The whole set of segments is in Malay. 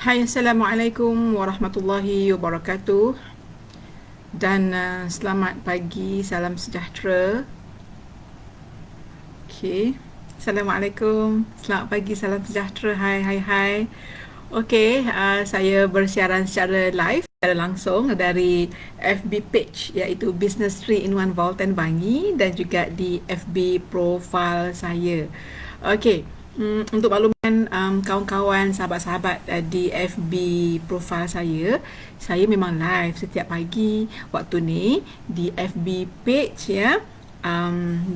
Hai, Assalamualaikum warahmatullahi wabarakatuh. Dan selamat pagi, salam sejahtera. Okey. Assalamualaikum. Selamat pagi, salam sejahtera. Hai, hai, hai. Okey, saya bersiaran secara live, secara langsung dari FB page iaitu Business 3 in 1 Volten Bangi dan juga di FB profile saya. Okey. Untuk makluman kawan-kawan, sahabat-sahabat di FB profile saya memang live setiap pagi waktu ni di FB page ya.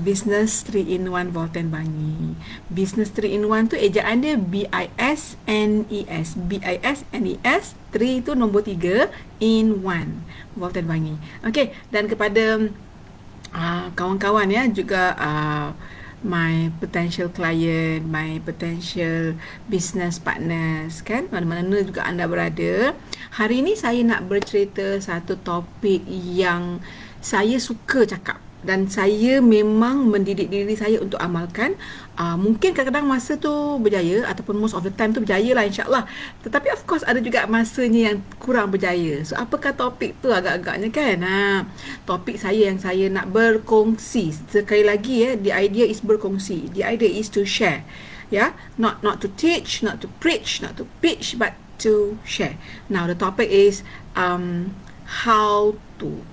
Business 3 in 1 Volten Bangi. Business 3 in 1 tu ejaan dia BISNES. BISNES 3 tu nombor 3 in 1 Volten Bangi. Okey, dan kepada kawan-kawan ya juga my potential client, my potential business partners kan, mana-mana juga anda berada. Hari ini saya nak bercerita satu topik yang saya suka cakap dan saya memang mendidik diri saya untuk amalkan. Mungkin kadang-kadang masa tu berjaya ataupun most of the time tu berjaya lah, insyaAllah. Tetapi of course ada juga masanya yang kurang berjaya. So apakah topik tu agak-agaknya kan? Topik saya yang saya nak berkongsi. Sekali lagi ya, the idea is berkongsi. The idea is to share. Ya, not to teach, not to preach, not to pitch, but to share. Now the topic is how to,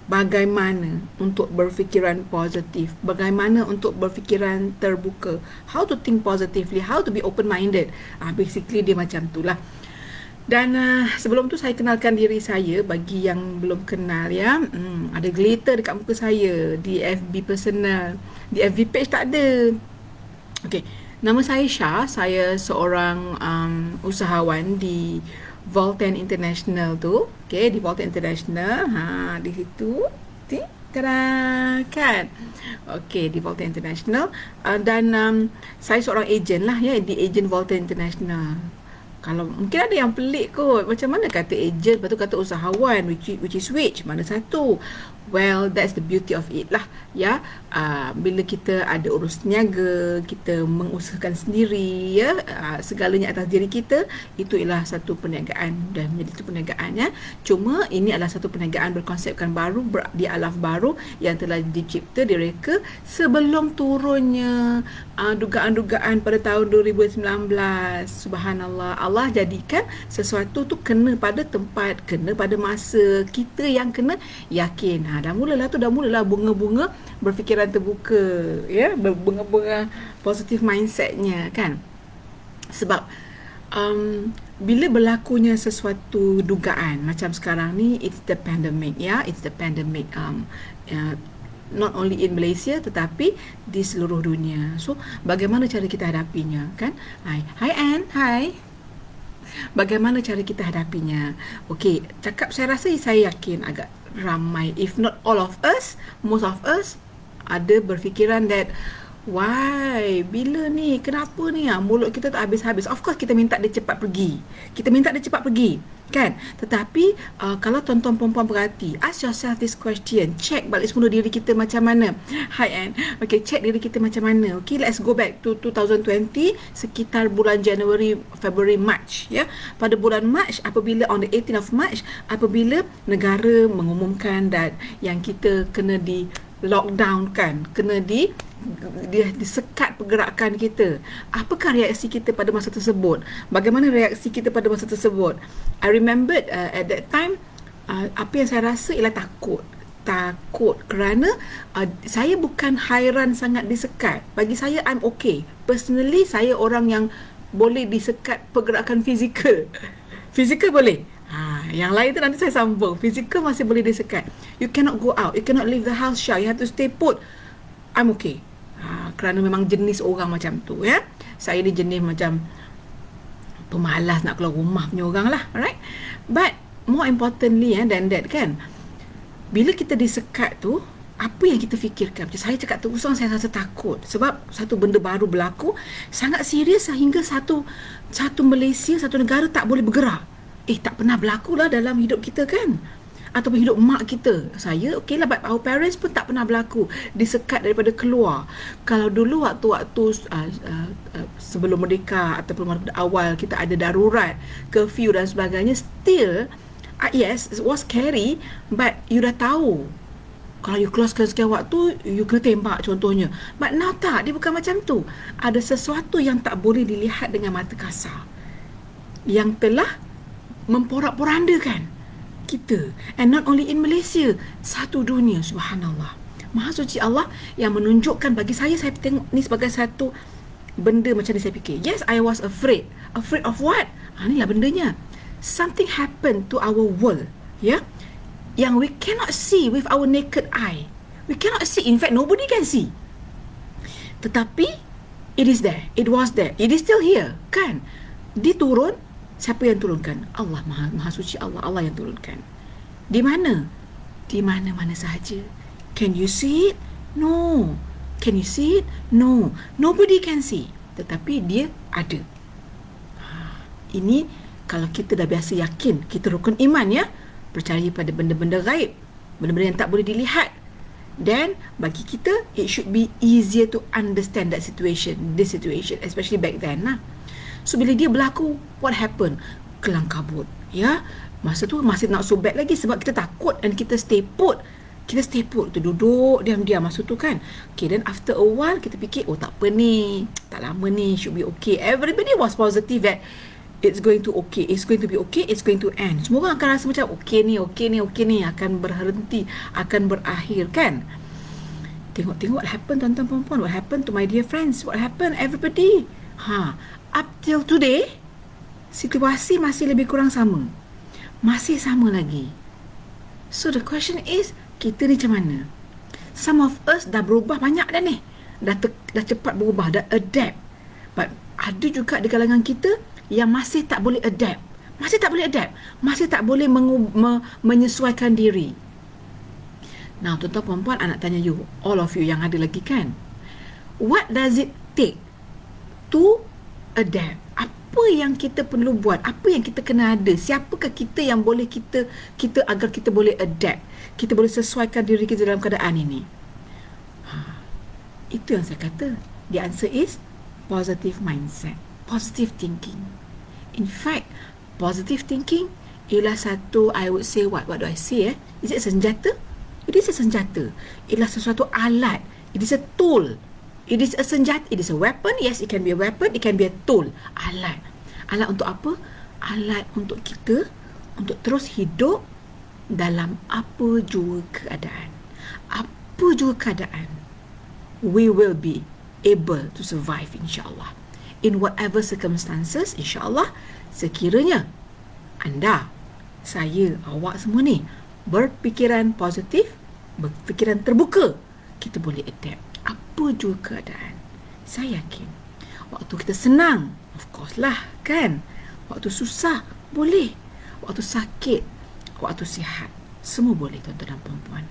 bagaimana untuk berfikiran positif, bagaimana untuk berfikiran terbuka, how to think positively, how to be open-minded. Basically dia macam tu lah. Dan sebelum tu saya kenalkan diri saya bagi yang belum kenal ya. Ada glitter dekat muka saya di FB personal, di FB page tak ada. Okay, nama saya Syah. Saya seorang usahawan di Volten International tu. Okay, di Volten International. Di situ. Tada, kan? Okay, di Volten International. Dan saya seorang ejen lah ya, di ejen Volten International. Kalau mungkin ada yang pelik kot, macam mana kata ejen, lepas tu kata usahawan, which is which? Mana satu? Well, that's the beauty of it lah ya. Bila kita ada urus niaga, kita mengusahakan sendiri ya, segalanya atas diri kita, itu ialah satu perniagaan dan menjadi satu perniagaan ya. Cuma ini adalah satu perniagaan berkonsepkan baru, berdialaf baru yang telah dicipta, direka sebelum turunnya dugaan-dugaan pada tahun 2019. Subhanallah, Allah jadikan sesuatu tu kena pada tempat, kena pada masa, kita yang kena yakin. Dah mulalah bunga-bunga berfikiran terbuka ya, bunga-bunga positif mindsetnya kan. Sebab bila berlakunya sesuatu dugaan macam sekarang ni, it's the pandemic ya, it's the pandemic not only in Malaysia tetapi di seluruh dunia. So bagaimana cara kita hadapinya kan? Hi Anne, hi. Bagaimana cara kita hadapinya? Okey, saya rasa saya yakin agak ramai, if not all of us, most of us ada berfikiran that why, bila ni, kenapa ni mulut kita tak habis-habis. Of course kita minta dia cepat pergi, kan. Tetapi kalau tuan-tuan perempuan perhati, ask yourself this question, check balik semula diri kita macam mana. Hi Anne. Okay, check diri kita macam mana. Okay, let's go back to 2020, sekitar bulan January, February, March ya. Pada bulan March, apabila on the 18th of March, apabila negara mengumumkan that yang kita kena di lockdown kan, kena disekat pergerakan kita. Apakah reaksi kita pada masa tersebut? Bagaimana reaksi kita pada masa tersebut? I remembered at that time, apa yang saya rasa ialah takut kerana saya bukan hairan sangat disekat. Bagi saya, I'm okay. Personally, saya orang yang boleh disekat pergerakan fizikal. Fizikal boleh. Yang lain tu nanti saya sambung. Fizikal masih boleh disekat. You cannot go out, you cannot leave the house, Syah. You have to stay put. I'm okay. Kerana memang jenis orang macam tu ya. Saya ni jenis macam pemalas nak keluar rumah punya orang lah. Alright. But more importantly than that kan, bila kita disekat tu, apa yang kita fikirkan? Macam saya cakap terus terang, saya rasa takut sebab satu benda baru berlaku sangat serius sehingga satu Malaysia, satu negara tak boleh bergerak. Tak pernah berlaku lah dalam hidup kita kan. ataupun hidup mak kita. Saya okey lah, but our parents pun tak pernah berlaku disekat daripada keluar. Kalau dulu waktu-waktu sebelum merdeka ataupun awal kita ada darurat, curfew dan sebagainya, still yes, it was scary, but you dah tahu kalau you keluar sekian waktu, you kena tembak contohnya. But now tak, dia bukan macam tu. Ada sesuatu yang tak boleh dilihat dengan mata kasar, yang telah memporak-porandakan kita. And not only in Malaysia, satu dunia, subhanallah. Maha suci Allah yang menunjukkan bagi saya tengok ni sebagai satu benda macam ni. Saya fikir, yes, I was afraid. Afraid of what? Inilah bendanya. Something happened to our world, ya, yang we cannot see with our naked eye. We cannot see. In fact, nobody can see. Tetapi it is there. It was there. It is still here, kan? Dia turun. Siapa yang turunkan? Allah, Maha suci Allah. Allah yang turunkan. Di mana? Di mana-mana sahaja. Can you see it? No. Can you see it? No. Nobody can see. Tetapi dia ada. Ini kalau kita dah biasa yakin, kita rukun iman, ya, percaya pada benda-benda gaib, benda-benda yang tak boleh dilihat. Then bagi kita, it should be easier to understand that situation, this situation, especially back then lah. So bila dia berlaku, what happened? Kelang kabut, ya. Masa tu masih not so bad lagi sebab kita takut and kita stay put. Kita stay put, kita duduk diam-diam masa tu, kan. Okay, then after a while kita fikir, oh tak apa ni, tak lama ni, should be okay. Everybody was positive that it's going to okay, it's going to be okay, it's going to end. Semua orang akan rasa macam okay ni, akan berhenti, akan berakhir, kan. Tengok what happened, tuan-tuan perempuan. What happened to my dear friends? What happened everybody? Up till today, situasi masih lebih kurang sama. Masih sama lagi. So the question is, kita ni macam mana? Some of us dah berubah banyak dah ni. Dah cepat berubah, dah adapt. But ada juga di kalangan kita yang masih tak boleh adapt. Masih tak boleh menyesuaikan diri. Now, tuan-tuan perempuan, anak tanya you, all of you yang ada lagi, kan? What does it take to adapt? Apa yang kita perlu buat? Apa yang kita kena ada? Siapakah kita yang boleh kita agar kita boleh adapt? Kita boleh sesuaikan diri kita dalam keadaan ini. Itu yang saya kata. The answer is positive mindset, positive thinking. In fact, positive thinking ialah satu, I would say, what do I say? Is it a senjata? It is a senjata. Ialah sesuatu alat. It is a tool. It is a senjata. It is a weapon. Yes, it can be a weapon. It can be a tool. Alat. Alat untuk apa? Alat untuk kita, untuk terus hidup dalam apa jua keadaan. Apa jua keadaan, we will be able to survive, insyaAllah. In whatever circumstances, insyaAllah, sekiranya anda, saya, awak semua ni berfikiran positif, berfikiran terbuka, kita boleh adapt apa jua keadaan. Saya yakin waktu kita senang, of course lah, kan. Waktu susah, boleh. Waktu sakit, waktu sihat, semua boleh, tuan-tuan dan perempuan.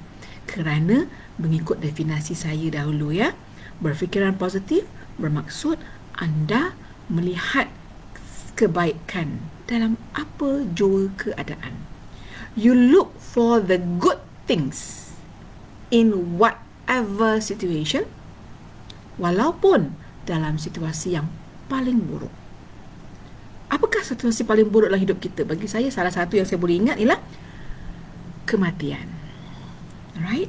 Kerana mengikut definisi saya dahulu, ya, berfikiran positif bermaksud anda melihat kebaikan dalam apa jua keadaan. You look for the good things in whatever situation, walaupun dalam situasi yang paling buruk. Apakah situasi paling buruk dalam hidup kita? Bagi saya, salah satu yang saya boleh ingat ialah kematian. Alright?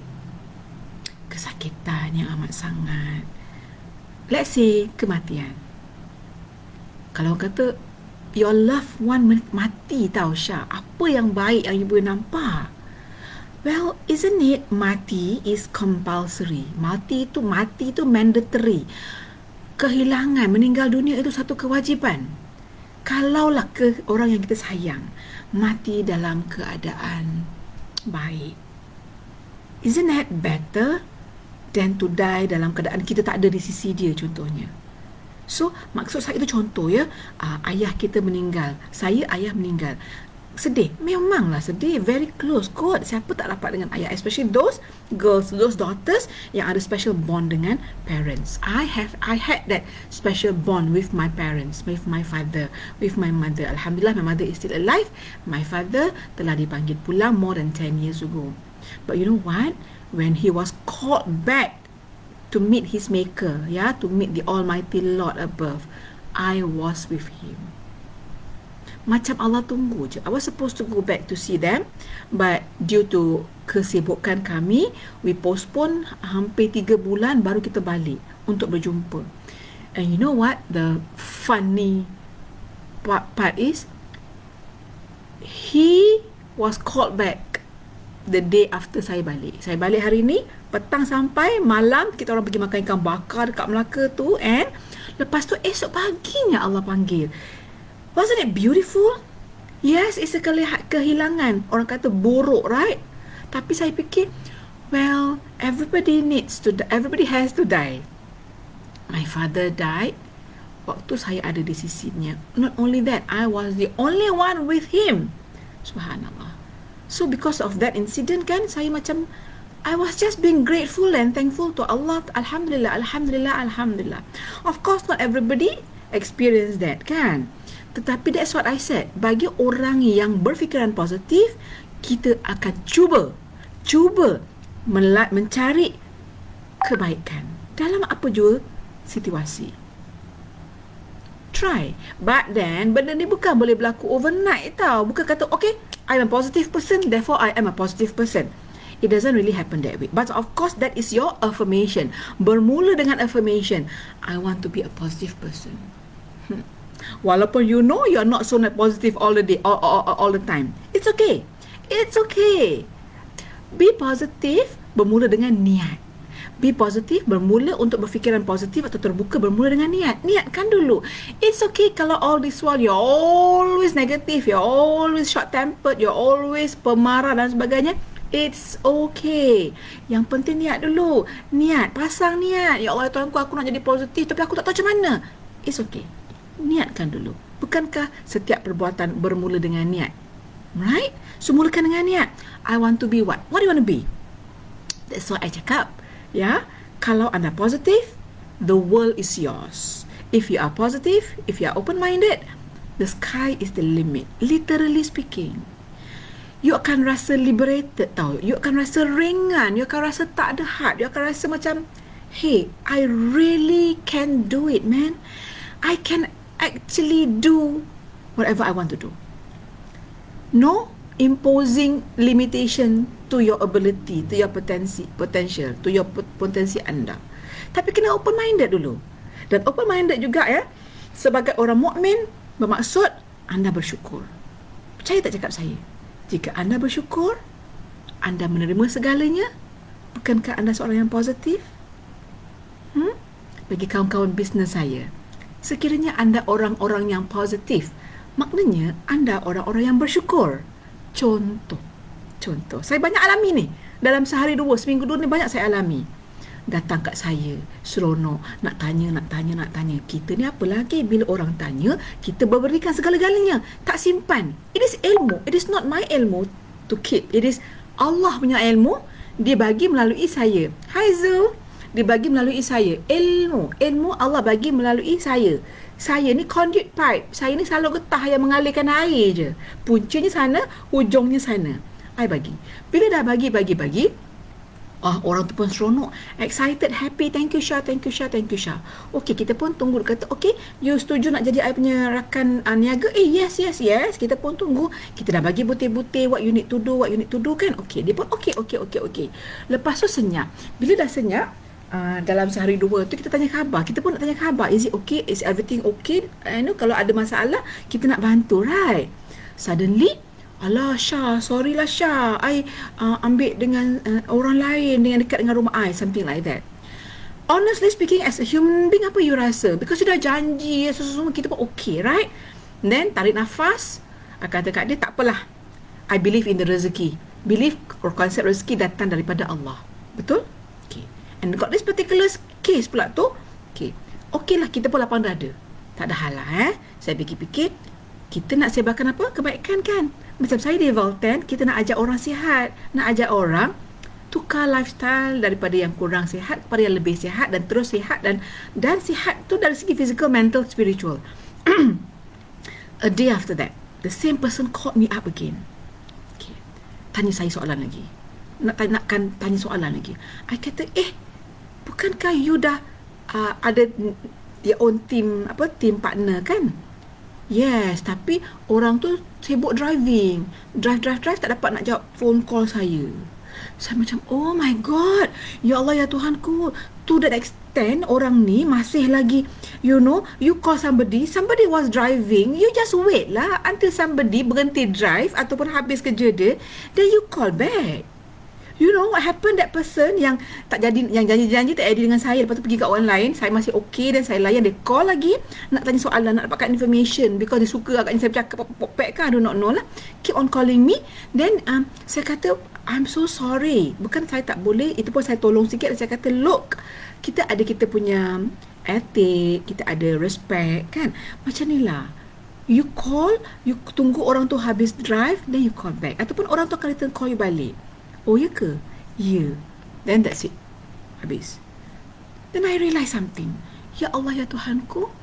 Kesakitan yang amat sangat. Let's say kematian. Kalau orang kata your loved one mati tau, Syah, apa yang baik yang ibu nampak? Well, isn't it mati is compulsory? Mati itu mandatory. Kehilangan, meninggal dunia itu satu kewajipan. Kalaulah orang yang kita sayang mati dalam keadaan baik, isn't that better than to die dalam keadaan kita tak ada di sisi dia, contohnya. So, maksud saya itu contoh, ya. Ayah kita meninggal, ayah meninggal. sedih. Memanglah sedih, very close kot. Siapa tak rapat dengan ayah, especially those girls, those daughters yang ada special bond dengan parents. I had that special bond with my parents, with my father, with my mother. Alhamdulillah, my mother is still alive. My father telah dipanggil pulang more than 10 years ago. But you know what? When he was called back to meet his maker, to meet the Almighty Lord above, I was with him. Macam Allah tunggu je. I was supposed to go back to see them, but due to kesibukan kami, we postpone hampir 3 bulan baru kita balik untuk berjumpa. And you know what? The funny part is, he was called back the day after saya balik. Saya balik hari ni, petang sampai malam, kita orang pergi makan ikan bakar dekat Melaka tu, and lepas tu esok paginya Allah panggil. Wasn't it beautiful? Yes, it's a kehilangan. Orang kata buruk, right? Tapi saya fikir, well, everybody has to die. My father died waktu saya ada di sisinya. Not only that, I was the only one with him. Subhanallah. So because of that incident kan, saya macam, I was just being grateful and thankful to Allah. Alhamdulillah, Alhamdulillah, Alhamdulillah. Of course, not everybody experience that kan. Tetapi that's what I said. Bagi orang yang berfikiran positif, kita akan cuba mencari kebaikan dalam apa jua situasi. Try. But then, benda ni bukan boleh berlaku overnight tau. Bukan kata, okay, I'm a positive person, therefore I am a positive person. It doesn't really happen that way. But of course, that is your affirmation. Bermula dengan affirmation, I want to be a positive person. Walaupun you know you're not so positive all the day, all the time. It's okay. It's okay. Be positive bermula dengan niat. Be positive bermula untuk berfikiran positif atau terbuka bermula dengan niat. Niatkan dulu. It's okay kalau all this while you're always negative, you're always short-tempered, you're always pemarah dan sebagainya. It's okay. Yang penting niat dulu. Niat, pasang niat. Ya Allah, Tuhanku, aku nak jadi positif tapi aku tak tahu macam mana. It's okay. Niatkan dulu. Bukankah setiap perbuatan bermula dengan niat? Right? So mulakan dengan niat. I want to be what? What do you want to be? That's what I cakap. Kalau anda positif, the world is yours. If you are positive, if you are open-minded, the sky is the limit. Literally speaking. You akan rasa liberated tau. You akan rasa ringan. You akan rasa tak ada had. You akan rasa macam, hey, I really can do it, man. I can actually do whatever I want to do. No imposing limitation to your ability, to your potential, to your potensi anda. Tapi kena open-minded dulu. Dan open-minded juga sebagai orang mukmin bermaksud anda bersyukur. Percaya tak cakap saya? Jika anda bersyukur, anda menerima segalanya, bukankah anda seorang yang positif? Bagi kawan-kawan bisnes saya, sekiranya anda orang-orang yang positif, maknanya anda orang-orang yang bersyukur. Contoh. Saya banyak alami ni. Dalam sehari dua, seminggu dua ni banyak saya alami. Datang kat saya, seronok, nak tanya. Kita ni apa lagi bila orang tanya, kita berikan segala-galanya. Tak simpan. It is ilmu. It is not my ilmu to keep. It is Allah punya ilmu. Dia bagi melalui saya. Hai Zul. Dia bagi melalui saya. Ilmu Allah bagi melalui saya. Saya ni conduit pipe. Saya ni selalu getah yang mengalirkan air je. Puncanya sana, hujungnya sana. I bagi. Bila dah bagi. Orang tu pun seronok, excited, happy. Thank you Syah. Okey, kita pun tunggu. Dia kata, okey, you setuju nak jadi I punya rakan niaga? Yes. Kita pun tunggu. Kita dah bagi butir-butir what you need to do kan. Okey, dia pun okey. Lepas tu senyap. Bila dah senyap, dalam sehari dua tu kita tanya khabar. Kita pun nak tanya khabar. Is it okay? Is everything okay? Kalau ada masalah, kita nak bantu, right? Suddenly, alah Syah, sorry lah Syah, I ambil dengan orang lain, dengan dekat dengan rumah I, something like that. Honestly speaking, as a human being, apa you rasa? Because you dah janji, semua kita pun okay, right? Then, tarik nafas, kata kat dia, tak apalah, I believe in the rezeki. Believe konsep rezeki datang daripada Allah. Betul? Okay. And got this particular case pula tu, okay lah, kita pun lapang dada. Tak ada hal lah, Saya fikir-fikir, Kita nak sebarkan apa? Kebaikan kan? Macam saya di Valten, kita nak ajak orang sihat, nak ajak orang tukar lifestyle daripada yang kurang sihat kepada yang lebih sihat dan terus sihat, dan sihat tu dari segi physical, mental, spiritual. A day after that, the same person called me up again. Okay. Tanya saya soalan lagi. Nakkan tanya soalan lagi. I kata, bukankah you dah ada your own team, team partner kan? Yes, tapi orang tu sibuk driving. Drive tak dapat nak jawab phone call saya. Saya macam, oh my god, ya Allah ya Tuhanku, to that extent orang ni masih lagi, you call somebody was driving, you just wait lah until somebody berhenti drive ataupun habis kerja dia, then you call back. You know what happened, that person yang tak jadi, yang janji-janji tak jadi dengan saya, lepas tu pergi kat orang lain, saya masih okay dan saya layan, dia call lagi nak tanya soalan, nak dapatkan information because dia suka agaknya saya bercakap pop-pop kan, I do not know lah, keep on calling me. Then saya kata, I'm so sorry, bukan saya tak boleh, itu pun saya tolong sikit. Saya kata, look, kita ada kita punya etik, kita ada respect kan, macam ni lah. You call, you tunggu orang tu habis drive, then you call back, ataupun orang tu akan return call you balik. Oh ya ke? Ya. Then that's it. Habis. Then I realise something. Ya Allah ya Tuhanku.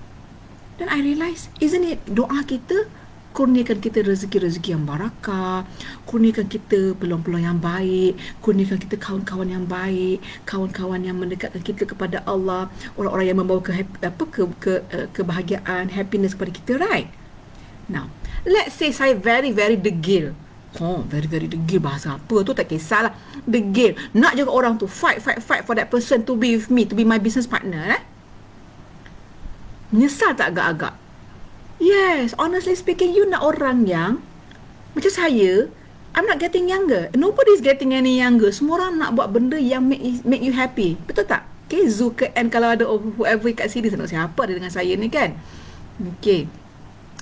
Then I realise, isn't it doa kita, kurniakan kita rezeki-rezeki yang barakah, kurniakan kita peluang-peluang yang baik, kurniakan kita kawan-kawan yang baik, kawan-kawan yang mendekatkan kita kepada Allah, orang-orang yang membawa kebahagiaan, happiness kepada kita, right? Now, let's say saya very, very degil. Very, very degil, bahasa apa tu tak kisahlah. Degil. Nak jaga orang tu fight for that person to be with me, to be my business partner. Menyesal tak agak-agak? Yes, honestly speaking, you nak orang yang macam saya. I'm not getting younger. Nobody's getting any younger. Semua orang nak buat benda yang make you happy. Betul tak? Okay, Zu ke N, kalau ada whoever kat sini, saya nak siapa dia dengan saya ni kan? Okay.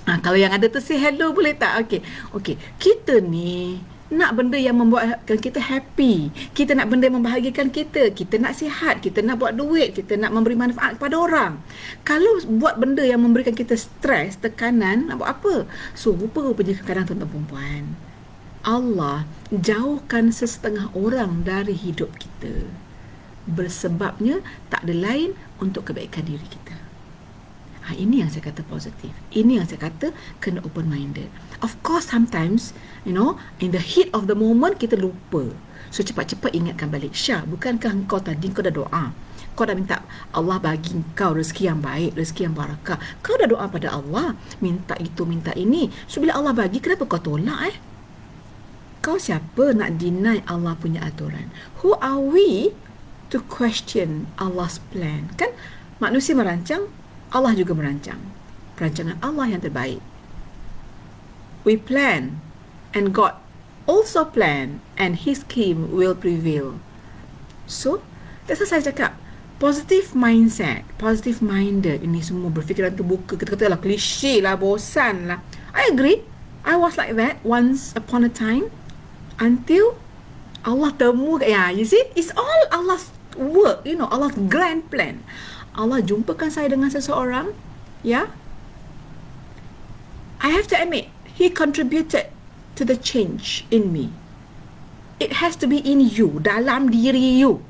Kalau yang ada tu say hello boleh tak? Okay. Kita ni nak benda yang membuatkan kita happy. Kita nak benda yang membahagiakan kita. Kita nak sihat. Kita nak buat duit. Kita nak memberi manfaat kepada orang. Kalau buat benda yang memberikan kita stres, tekanan, nak buat apa? So, rupa-rupanya kadang tuan-tuan perempuan, Allah jauhkan sesetengah orang dari hidup kita. Bersebabnya tak ada lain untuk kebaikan diri kita. Ini yang saya kata positif. Ini yang saya kata kena open-minded. Of course, sometimes, in the heat of the moment, kita lupa. So, cepat-cepat ingatkan balik. Syah, bukankah kau tadi kau dah doa? Kau dah minta Allah bagi kau rezeki yang baik, rezeki yang barakah. Kau dah doa pada Allah, minta itu, minta ini. So, bila Allah bagi, kenapa kau tolak? Kau siapa nak deny Allah punya aturan? Who are we to question Allah's plan? Kan manusia merancang, Allah juga merancang. Perancangan Allah yang terbaik. We plan, and God also plan, and His scheme will prevail. So, that's why saya cakap, positive mindset, positive minded, ini semua berfikiran terbuka. Kita kata lah klise lah, bosan lah. I agree. I was like that once upon a time, until Allah temu. You see, it's all Allah's work, Allah's grand plan. Allah jumpakan saya dengan seseorang, I have to admit, he contributed to the change in me. It has to be in you, dalam diri you.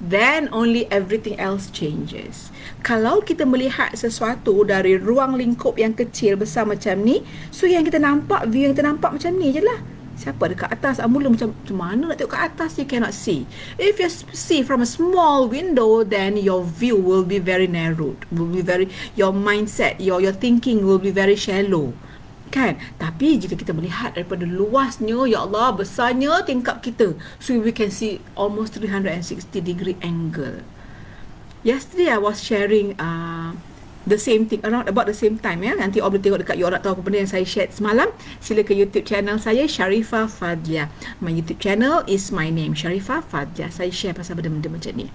Then only everything else changes. Kalau kita melihat sesuatu dari ruang lingkup yang kecil besar macam ni, so yang kita nampak, view yang kita nampak macam ni je lah. Siapa dekat atas? Mula macam mana nak tengok kat atas? You cannot see. If you see from a small window, then your view will be very narrowed. Your mindset, your thinking will be very shallow. Kan? Tapi jika kita melihat daripada luasnya, ya Allah, besarnya tingkap kita, so we can see almost 360 degree angle. Yesterday I was sharing the same thing around about the same time, nanti orang boleh tengok dekat YouTube tahu apa benda yang saya share semalam. Sila ke YouTube channel saya, Sharifah Fadlia. My YouTube channel is my name, Sharifah Fadlia. Saya share pasal benda-benda macam ni.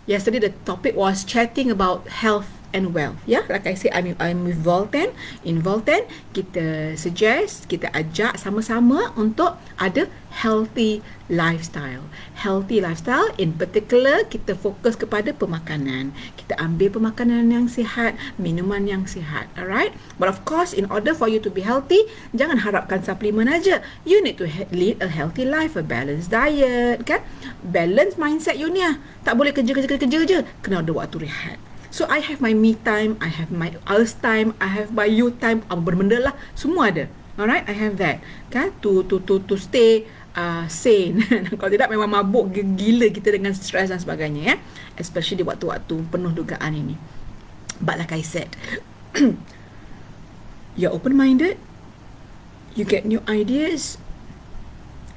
Yesterday the topic was chatting about health and wealth. Ya, like I say, I'm with Volten. In Volten, kita suggest, kita ajak sama-sama untuk ada healthy lifestyle. Healthy lifestyle, in particular, kita fokus kepada pemakanan. Kita ambil pemakanan yang sihat, minuman yang sihat. Alright? But of course, in order for you to be healthy, jangan harapkan suplemen aja. You need to lead a healthy life, a balanced diet, kan? Balance mindset you ni lah. Tak boleh kerja je. Kena ada waktu rehat. So I have my me time, I have my us time, I have my you time, benda-benda lah, semua ada. Alright, I have that. Kan? To stay sane. Kalau tidak memang mabuk gila kita dengan stres dan sebagainya, ya. Especially di waktu-waktu penuh dugaan ini. But like I said, you're open-minded, you get new ideas,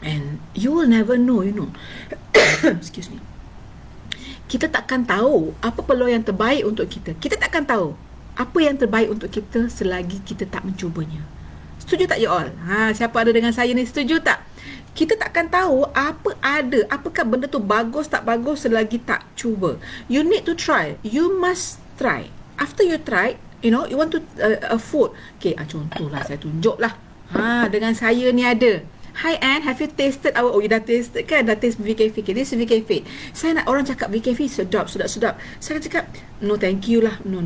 and you will never know, excuse me. Kita takkan tahu apa peluang yang terbaik untuk kita. Kita takkan tahu apa yang terbaik untuk kita selagi kita tak mencubanya. Setuju tak you all? Siapa ada dengan saya ni, setuju tak? Kita takkan tahu apakah benda tu bagus tak bagus selagi tak cuba. You need to try. You must try. After you try, you want to food. Okay, contohlah saya tunjuklah. Dengan saya ni ada. Hi Anne, have you tasted our... Oh, you dah tasted kan? Dah taste VK Fit. This is VK Fit. Saya nak orang cakap VK Fit sedap. Saya cakap, no thank you lah. No,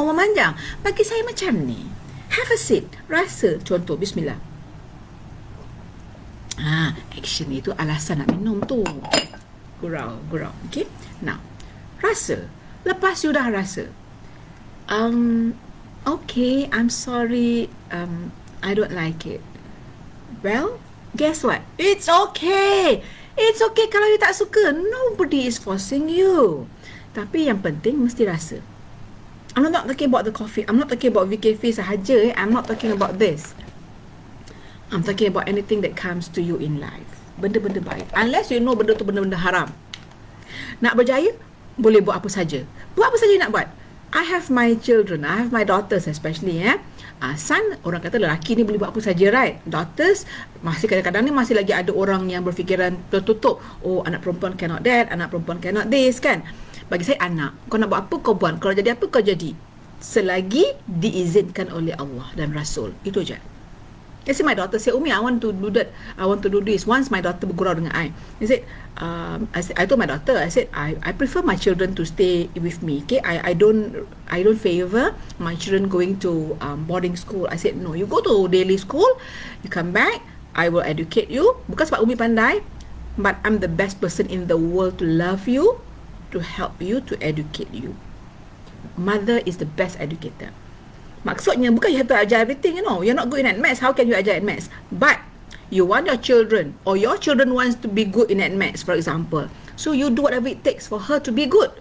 memanjang. Bagi saya macam ni. Have a sip. Rasa. Contoh, bismillah. Action itu alasan nak minum tu. Gurau. Okay? Now, rasa. Lepas you dah rasa. Okay, I'm sorry. I don't like it. Well, guess what? It's okay. It's okay kalau you tak suka. Nobody is forcing you. Tapi yang penting mesti rasa. I'm not talking about the coffee. I'm not talking about VKF sahaja. I'm not talking about this. I'm talking about anything that comes to you in life. Benda-benda baik. Unless you know benda tu benda-benda haram. Nak berjaya, boleh buat apa saja. Buat apa saja nak buat. I have my children. I have my daughters especially. Son, orang kata lelaki ni boleh buat apa saja, right? Daughters, masih kadang-kadang ni masih lagi ada orang yang berfikiran tertutup. Oh, anak perempuan cannot that, anak perempuan cannot this, kan? Bagi saya, anak, kau nak buat apa, kau buat. Kalau jadi apa, kau jadi. Selagi diizinkan oleh Allah dan Rasul. Itu je. Let's say my daughter say, Umi, I want to do that. I want to do this. Once my daughter bergurau dengan I said, I told my daughter, I said, I prefer my children to stay with me. Okay, I don't favor my children going to boarding school. I said, no, you go to daily school, you come back, I will educate you. Bukan sebab Umi pandai, but I'm the best person in the world to love you, to help you, to educate you. Mother is the best educator. Maksudnya bukan you have to ajar everything, You're not good in maths. How can you ajar in maths? But you want your children, or your children wants to be good in maths, for example. So you do whatever it takes for her to be good.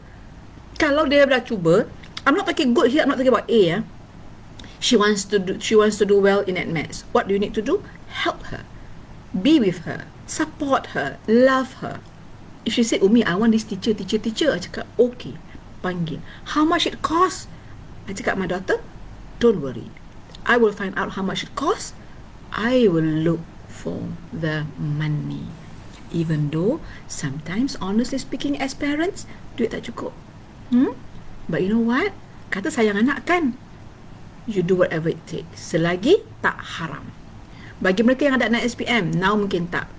Kalau dia dah cuba, I'm not talking good here. I'm not talking about A. She wants to do well in maths. What do you need to do? Help her, be with her, support her, love her. If she said, Umi, I want this teacher. I cakap, okay, panggil. How much it costs? I cakap, my daughter, don't worry. I will find out how much it costs. I will look for the money. Even though sometimes, honestly speaking, as parents, duit tak cukup. But you know what? Kata sayang anak kan? You do whatever it takes. Selagi tak haram. Bagi mereka yang ada anak SPM, now mungkin tak.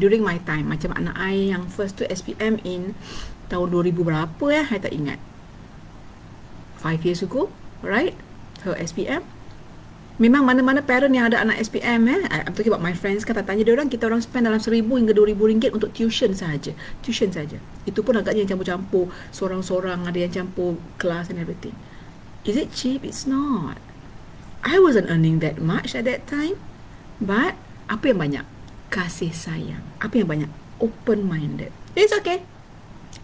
During my time, macam anak I yang first to SPM in tahun 2000 berapa I tak ingat. 5 years ago, right? Her SPM. Memang mana-mana parent yang ada anak SPM, I'm talking about my friends, kan tanya dia orang, kita orang spend dalam 1,000 hingga 2,000 ringgit untuk tuition saja. Itu pun agaknya yang campur-campur, sorang-sorang, ada yang campur kelas and everything. Is it cheap? It's not. I wasn't earning that much at that time. But apa yang banyak? Kasih sayang. Apa yang banyak? Open-minded. It's okay.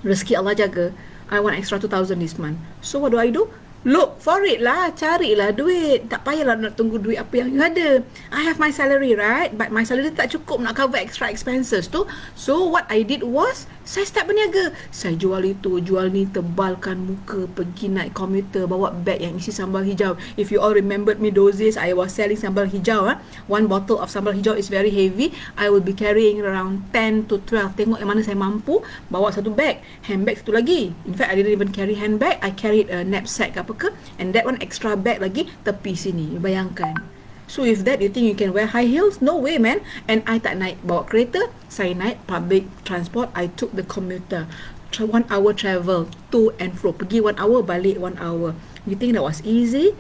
Rezeki Allah jaga. I want extra 2,000 this month. So what do? Look for it lah, carilah duit. Tak payahlah nak tunggu duit apa yang you ada. I have my salary, right? But my salary tak cukup nak cover extra expenses tu. So what I did was, Saya start berniaga. Saya jual itu, jual ni, tebalkan muka, pergi naik komuter, bawa beg yang isi sambal hijau. If you all remembered me those days, I was selling sambal hijau. One bottle of sambal hijau is very heavy. I will be carrying around 10 to 12. Tengok yang mana saya mampu. Bawa satu bag. Handbag satu lagi. In fact, I didn't even carry handbag. I carried a knapsack apa ke. And that one extra bag lagi, tepi sini. Bayangkan. So if that you think you can wear high heels? No way, man. And I tak naik bawa kereta, saya naik public transport. I took the commuter. 1 hour travel to and fro. Pergi 1 hour, balik 1 hour. You think that was easy?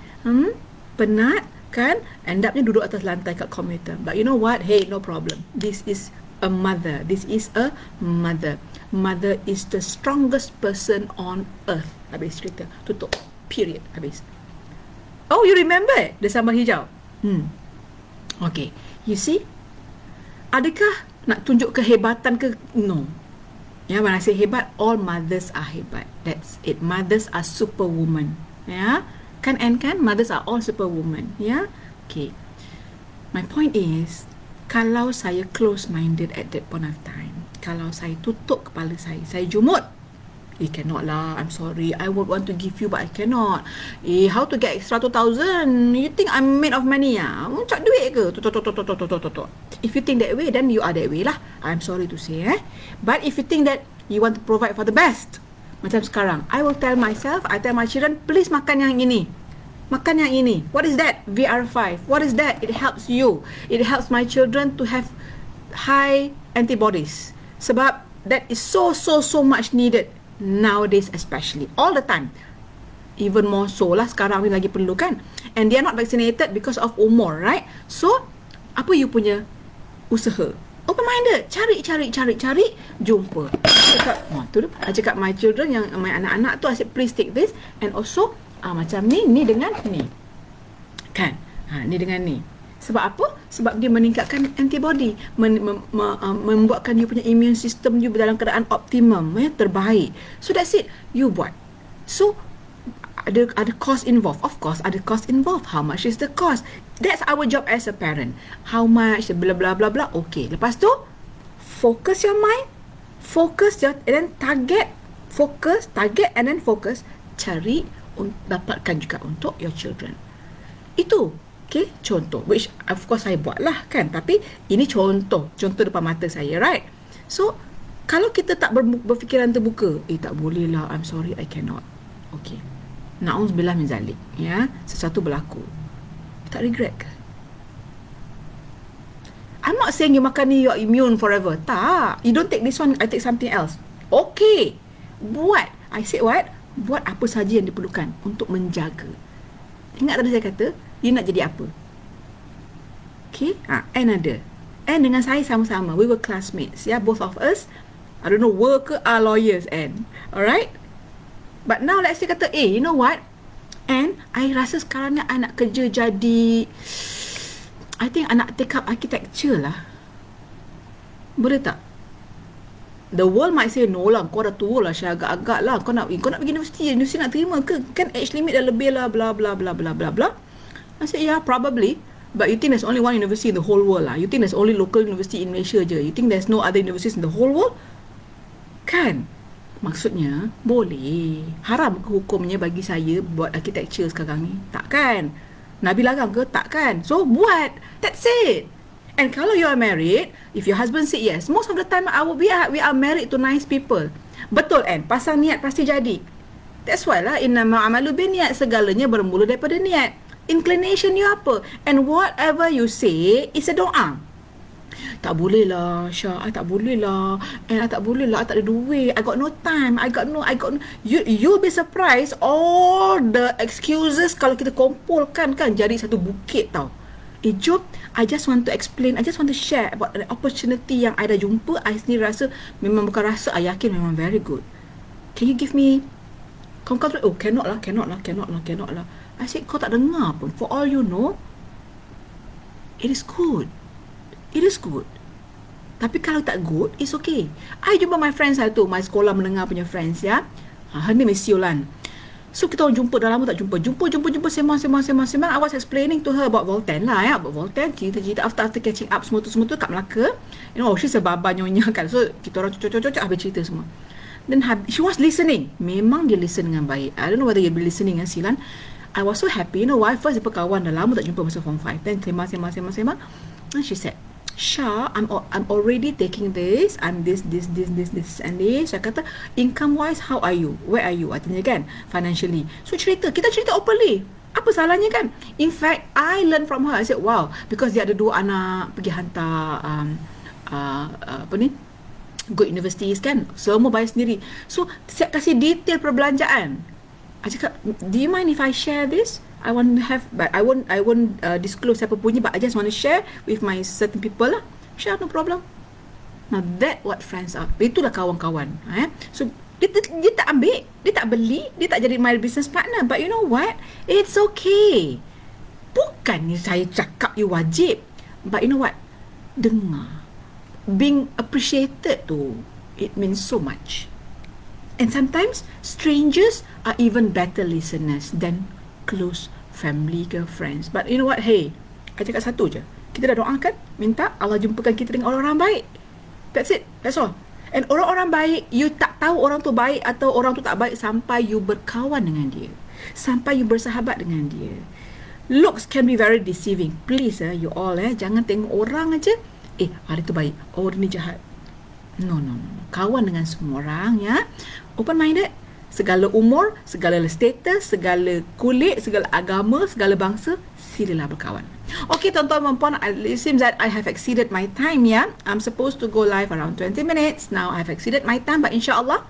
Penat kan? End upnya duduk atas lantai kat commuter. But you know what? Hey, no problem. This is a mother. This is a mother. Mother is the strongest person on earth. Habis cerita. Tutup. Period. Habis. Oh, you remember the sambal hijau? Okay, you see, adakah nak tunjuk kehebatan ke? No. Ya, when I say hebat, all mothers are hebat. That's it. Mothers are superwoman. Ya, kan and kan? Mothers are all superwoman. Ya, okay. My point is, kalau saya close-minded at that point of time, kalau saya tutup kepala saya jumut. Cannot lah, I'm sorry, I would want to give you but I cannot. How to get extra 2,000? You think I'm made of money cak duit ke? If you think that way, then you are that way lah. I'm sorry to say But if you think that you want to provide for the best, macam sekarang, I will tell myself, I tell my children, please makan yang ini. Makan yang ini. What is that? VR5. What is that? It helps you. It helps my children to have high antibodies. Sebab that is so much needed nowadays, especially all the time, even more so lah sekarang ni lagi perlu kan. And they are not vaccinated because of umur, right? So apa you punya usaha? Open-minded, cari, jumpa. I cakap my children, yang my anak-anak tu, I said please take this. And also macam ni dengan ni kan, ni dengan ni. Sebab apa? Sebab dia meningkatkan antibody, membuatkan you punya immune system you dalam keadaan optimum, terbaik. So that's it, you buat. So ada cost involved. Of course ada cost involved. How much is the cost? That's our job as a parent. How much, blah blah blah blah. Okay, lepas tu focus your mind, focus your, and then target and then focus, cari dapatkan juga untuk your children. Itu okay, contoh, which of course saya buat lah kan, tapi ini contoh depan mata saya, right? So kalau kita tak berfikiran terbuka, tak boleh lah, I'm sorry, I cannot. Okay, na'udzubillah min zalik, ya, sesuatu berlaku, tak regret ke? I'm not saying you makan ni you're immune forever. Tak, you don't take this one, I take something else. Okay, buat, I said what? Buat apa saja yang diperlukan untuk menjaga. Ingat tadi saya kata, you nak jadi apa? Okay, and ada. And dengan saya sama-sama, we were classmates, ya, both of us. I don't know, were ke are lawyers, and alright. But now let's say kata, you know what? And I rasa sekarang ni I nak kerja jadi, I think I nak take up architecture lah. Boleh tak? The world might say, no lah, kau dah tua lah, Syah, agak-agak lah, kau nak pergi universiti nak terima ke? Kan age limit dah lebih lah, bla bla bla bla bla bla. I said, yeah, probably. But you think there's only one university in the whole world lah? You think there's only local university in Malaysia je? You think there's no other universities in the whole world? Kan? Maksudnya, boleh. Haram ke hukumnya bagi saya buat architecture sekarang ni? Tak kan? Nabi larang ke? Tak kan? So, buat. That's it. And kalau you are married, if your husband say yes, most of the time we are married to nice people. Betul kan? Pasang niat pasti jadi. That's why lah, innama amalu binniat, segalanya bermula daripada niat. Inclination you apa? And whatever you say is a doa. Tak boleh lah, Syah, I tak boleh lah. And I tak boleh lah, I tak ada duit, I got no time, I got no. You'll be surprised all the excuses kalau kita kumpulkan kan jadi satu bukit tau. Jom, I just want to explain, I just want to share about the opportunity yang I dah jumpa. I sendiri rasa, memang bukan rasa, I yakin memang very good. Can you give me, kau cannot lah. I said, kau tak dengar pun. For all you know, it is good. Tapi kalau tak good, it's okay. I jumpa my friends tu, my sekolah menengah punya friends, ya. Her name is Siolan. So kita orang jumpa, dah lama tak jumpa. Jumpa, sembang. I was explaining to her about Voltaire lah ya. About Voltaire, cerita-cerita after catching up semua tu kat Melaka. You know, she's a baba nyonya kan. So kita orang cocok habis cerita semua. Then she was listening. Memang dia listen dengan baik. I don't know whether you'll be listening kan Silan. I was so happy. You know why? First, dia kawan dah lama tak jumpa masa form 5. Then sembang. And she said, Syah, I'm already taking this. I'm this and this. Saya kata, income wise, how are you? Where are you? I tanya kan, financially. So kita cerita openly. Apa salahnya kan? In fact, I learn from her. I said, wow, because dia ada 2 anak pergi hantar good universities kan, semua bayar sendiri. So saya kasih detail perbelanjaan. I cakap, do you mind if I share this? I won't disclose siapa punya, but I just want to share with my certain people lah. Sure, no problem. Now that what friends are. Itulah kawan-kawan. So dia tak ambil, dia tak beli, dia tak jadi my business partner. But you know what? It's okay. Bukannya saya cakap you wajib. But you know what? Dengar. Being appreciated tu, it means so much. And sometimes strangers are even better listeners than close family ke friends. But you know what? Hey, I cakap satu je. Kita dah doakan, minta Allah jumpakan kita dengan orang-orang baik. That's it. That's all. And orang-orang baik, you tak tahu orang tu baik atau orang tu tak baik sampai you berkawan dengan dia. Sampai you bersahabat dengan dia. Looks can be very deceiving. Please you all jangan tengok orang aja. Hari tu baik. Oh, dia ni jahat. No. Kawan dengan semua orang ya. Open minded. Segala umur, segala status, segala kulit, segala agama, segala bangsa, silalah berkawan. Okay, tuan-tuan dan puan, it seems that I have exceeded my time ya. I'm supposed to go live around 20 minutes. Now I have exceeded my time, but insyaAllah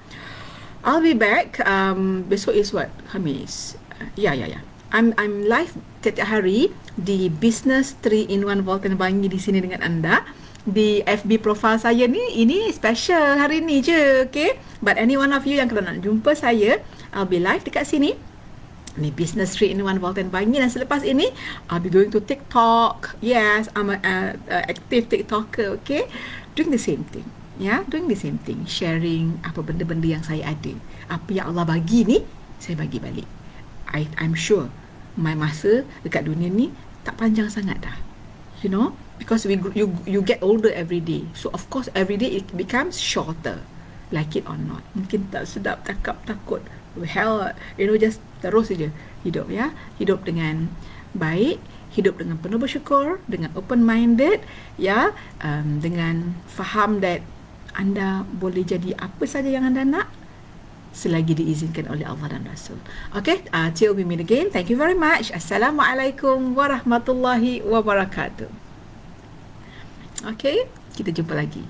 I'll be back. Besok is what? Khamis. Ya. I'm live setiap hari di Business 3-in-1 Voltaire Bangi di sini dengan anda. Di FB profile saya ni, ini special hari ni je, okay? But any one of you yang kalau nak jumpa saya, I'll be live dekat sini. Ni Business 3-in-1 Voltaire Bangi, dan selepas ini, I'll be going to TikTok. Yes, I'm a active TikToker, okay? Doing the same thing. Doing the same thing. Sharing apa benda-benda yang saya ada. Apa yang Allah bagi ni, saya bagi balik. I'm sure my masa dekat dunia ni tak panjang sangat dah. You know, because you get older every day. So of course every day it becomes shorter. Like it or not. Mungkin tak sedap, cakap, takut. Hell, you know, just terus saja hidup ya. Hidup dengan baik, hidup dengan penuh bersyukur, dengan open minded ya, dengan faham that anda boleh jadi apa saja yang anda nak selagi diizinkan oleh Allah dan Rasul. Okay, till we meet again. Thank you very much. Assalamualaikum warahmatullahi wabarakatuh. Okay, kita jumpa lagi.